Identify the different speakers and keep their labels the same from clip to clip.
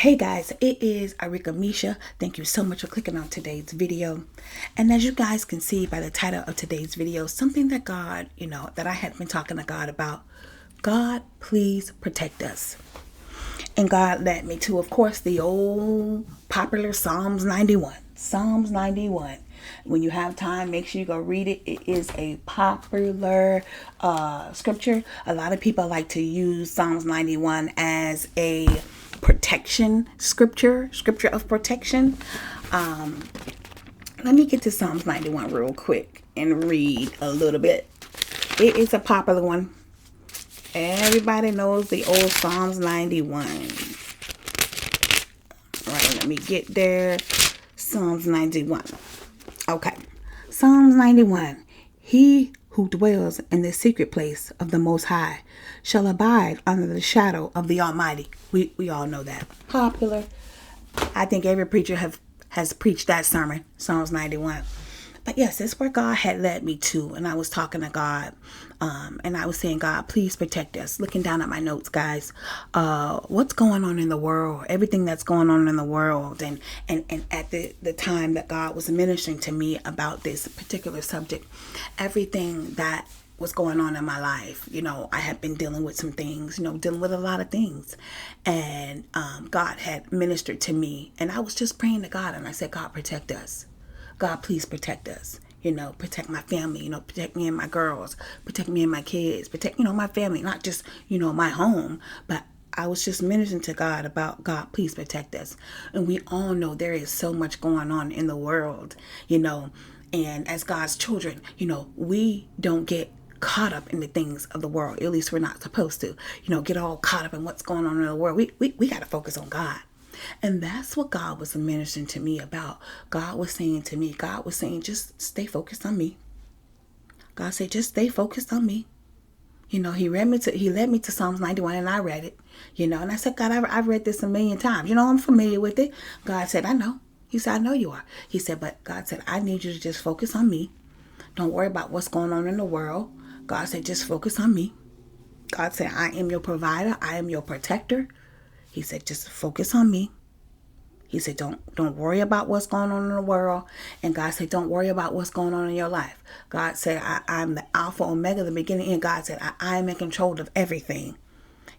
Speaker 1: Hey guys, it is Arika Misha. Thank you so much for clicking on today's video. And as you guys can see by the title of today's video, something that God, that I had been talking to God about. God, please protect us. And God led me to, of course, the old popular Psalms 91. Psalms 91. When you have time, make sure you go read it. It is a popular scripture. A lot of people like to use Psalms 91 as a protection scripture of protection. Let me get to Psalms 91 real quick and read a little bit. It is a popular one. Everybody knows the old Psalms 91. All right, let me get there. Psalms 91. Okay. Psalms 91. He who dwells in the secret place of the Most High shall abide under the shadow of the Almighty. We all know that. Popular. I think every preacher has preached that sermon, Psalms 91. But yes, that's where God had led me to. And I was talking to God. And I was saying, God, please protect us. Looking down at my notes, guys. What's going on in the world? Everything that's going on in the world. And at the time that God was ministering to me about this particular subject, everything that was going on in my life. I had been dealing with some things, dealing with a lot of things. And God had ministered to me. And I was just praying to God. And I said, God, protect us. God, please protect us. Protect my family, protect me and my girls, protect me and my kids, protect, my family, not just, my home. But I was just ministering to God about, God, please protect us. And we all know there is so much going on in the world, and as God's children, we don't get caught up in the things of the world. At least we're not supposed to, get all caught up in what's going on in the world. We got to focus on God. And that's what God was ministering to me about. God was saying, just stay focused on me. God said, just stay focused on me. He led me to Psalms 91 and I read it, and I said, God, I've read this a million times. I'm familiar with it. God said, I know. He said, I know you are. He said, but God said, I need you to just focus on me. Don't worry about what's going on in the world. God said, just focus on me. God said, I am your provider. I am your protector. He said, just focus on me. He said, don't worry about what's going on in the world. And God said, don't worry about what's going on in your life. God said, I'm the Alpha, Omega, the beginning. And God said, I am in control of everything.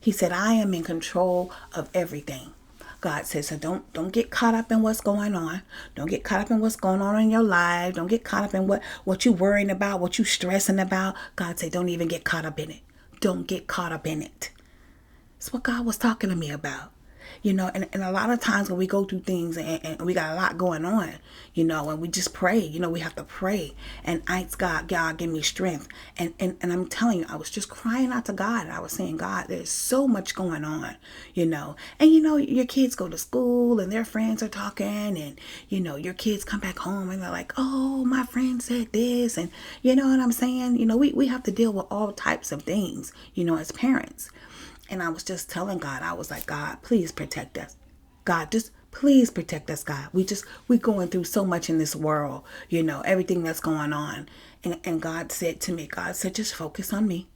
Speaker 1: He said, I am in control of everything. God said, so don't get caught up in what's going on. Don't get caught up in what's going on in your life. Don't get caught up in what you're worrying about, what you're stressing about. God said, don't even get caught up in it. Don't get caught up in it. That's what God was talking to me about. And a lot of times when we go through things and we got a lot going on, and we just pray, we have to pray and ask God, give me strength. And I'm telling you, I was just crying out to God and I was saying, God, there's so much going on, and your kids go to school and their friends are talking and, your kids come back home and they're like, oh, my friend said this. And you know what I'm saying? We have to deal with all types of things, as parents. And I was just telling God, I was like, God, please protect us. God, just please protect us, God. We going through so much in this world, everything that's going on. And God said to me, just focus on me.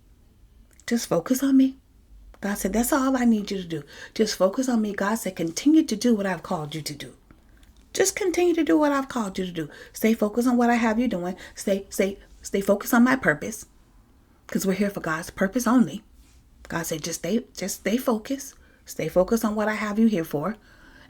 Speaker 1: Just focus on me. God said, that's all I need you to do. Just focus on me. God said, continue to do what I've called you to do. Just continue to do what I've called you to do. Stay focused on what I have you doing. Stay focused on my purpose. Because we're here for God's purpose only. God said, just stay focused. Stay focused on what I have you here for.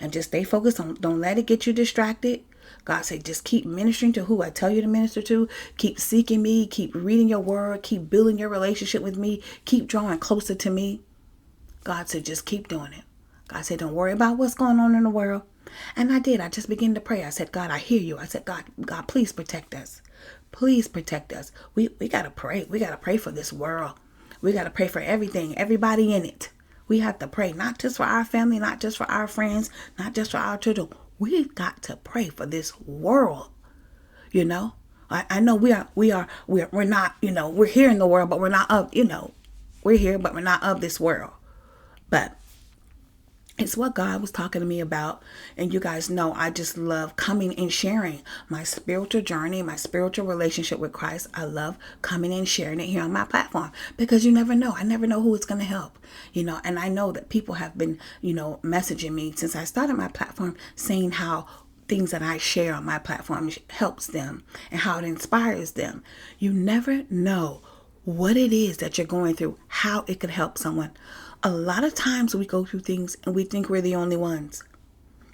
Speaker 1: And just stay focused on, don't let it get you distracted. God said, just keep ministering to who I tell you to minister to. Keep seeking me. Keep reading your word. Keep building your relationship with me. Keep drawing closer to me. God said, just keep doing it. God said, don't worry about what's going on in the world. And I did. I just began to pray. I said, God, I hear you. I said, God, please protect us. Please protect us. We got to pray. We got to pray for this world. We got to pray for everything, everybody in it. We have to pray, not just for our family, not just for our friends, not just for our children. We've got to pray for this world. I know we're not, we're here in the world, but we're not of, we're here, but we're not of this world. But It's what God was talking to me about. And you guys know I just love coming and sharing my spiritual journey, my spiritual relationship with Christ. I love coming and sharing it here on my platform because you never know. I never know who it's going to help, and I know that people have been, messaging me since I started my platform saying how things that I share on my platform helps them and how it inspires them. You never know what it is that you're going through, how it could help someone. A lot of times we go through things and we think we're the only ones.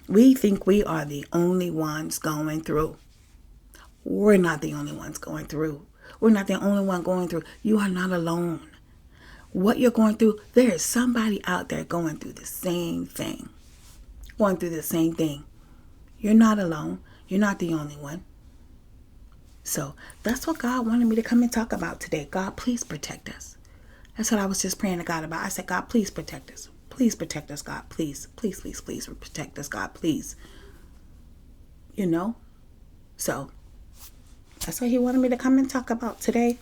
Speaker 1: We think we are the only ones going through. We're not the only ones going through. We're not the only one going through. You are not alone. What you're going through, there is somebody out there going through the same thing. Going through the same thing. You're not alone. You're not the only one. So that's what God wanted me to come and talk about today. God, please protect us. That's what I was just praying to God about. I said, God, please protect us. Please protect us, God. Please, please, please, please protect us, God. Please. So that's what he wanted me to come and talk about today.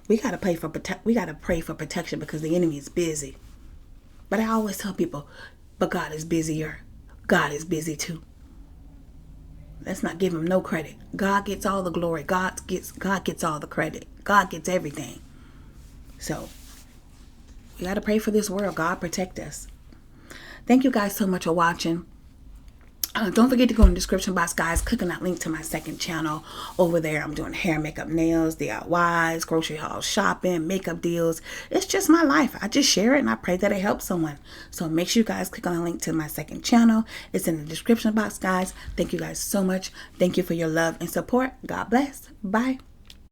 Speaker 1: We gotta pray for protection because the enemy is busy. But I always tell people, but God is busier. God is busy too. Let's not give him no credit. God gets all the glory. God gets all the credit. God gets everything. So we got to pray for this world. God protect us. Thank you guys so much for watching. Don't forget to go in the description box, guys. Click on that link to my second channel. Over there, I'm doing hair, makeup, nails, DIYs, grocery haul, shopping, makeup deals. It's just my life. I just share it and I pray that it helps someone. So make sure you guys click on the link to my second channel. It's in the description box, guys. Thank you guys so much. Thank you for your love and support. God bless. Bye.